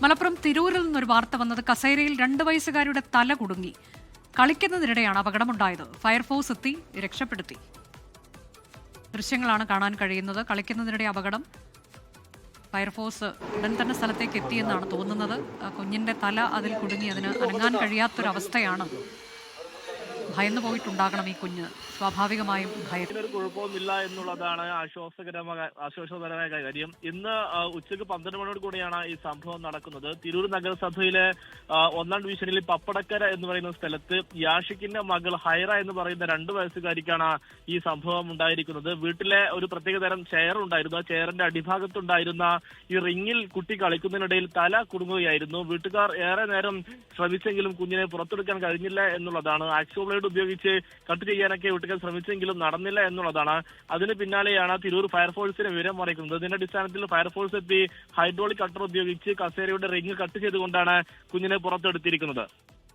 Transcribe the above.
മലപ്പുറം തിരൂരിൽ നിന്നൊരു വാർത്ത വന്നത് കസേരയിൽ 2 വയസ്സുകാരുടെ തല കുടുങ്ങി കളിക്കുന്നതിനിടെയാണ് അപകടമുണ്ടായത്. ഫയർഫോഴ്സ് എത്തി രക്ഷപ്പെടുത്തി. ദൃശ്യങ്ങളാണ് കാണാൻ കഴിയുന്നത്. കളിക്കുന്നതിനിടെ അപകടം. ഫയർഫോഴ്സ് ഉടൻ തന്നെ സ്ഥലത്തേക്ക് എത്തിയെന്നാണ് തോന്നുന്നത്. കുഞ്ഞിന്റെ തല അതിൽ കുടുങ്ങി, അതിന് അനങ്ങാൻ കഴിയാത്തൊരവസ്ഥയാണ്. ഭയന്നു പോയിട്ടുണ്ടാകണം ഈ കുഞ്ഞ്. സ്വാഭാവികമായും ഒരു കുഴപ്പമൊന്നുമില്ല എന്നുള്ളതാണ് ആശ്വാസകരമായ കാര്യം. ഇന്ന് ഉച്ചയ്ക്ക് 12 മണിയോട് കൂടിയാണ് ഈ സംഭവം നടക്കുന്നത്. തിരൂർ നഗരസഭയിലെ 1-ാം ഡിവിഷനിൽ പപ്പടക്കര എന്ന് പറയുന്ന സ്ഥലത്ത് യാഷിക്കിന്റെ മകൾ ഹൈറ എന്ന് പറയുന്ന 2 വയസ്സുകാരിക്കാണ് ഈ സംഭവം ഉണ്ടായിരിക്കുന്നത്. വീട്ടിലെ ഒരു പ്രത്യേകതരം ചെയർ ഉണ്ടായിരുന്നു. ആ ചെയറിന്റെ അടിഭാഗത്തുണ്ടായിരുന്ന ഈ റിങ്ങിൽ കുട്ടി കളിക്കുന്നതിനിടയിൽ തല കുടുങ്ങുകയായിരുന്നു. വീട്ടുകാർ ഏറെ നേരം ശ്രമിച്ചെങ്കിലും കുഞ്ഞിനെ പുറത്തെടുക്കാൻ കഴിഞ്ഞില്ല എന്നുള്ളതാണ്. ആക്സോ ബ്ലേഡ് ഉപയോഗിച്ച് കട്ട് ചെയ്യാനൊക്കെ വീട്ടുകാർ ശ്രമിച്ചെങ്കിലും നടന്നില്ല എന്നുള്ളതാണ്. അതിന് പിന്നാലെയാണ് തിരൂർ ഫയർഫോഴ്സിനെ വിവരം അറിയിക്കുന്നത്. ഇതിന്റെ അടിസ്ഥാനത്തിൽ ഫയർഫോഴ്സ് എത്തി ഹൈഡ്രോളിക് കട്ടർ ഉപയോഗിച്ച് കസേരയുടെ റിങ് കട്ട് ചെയ്തുകൊണ്ടാണ് കുഞ്ഞിനെ പുറത്തെടുത്തിരിക്കുന്നത്.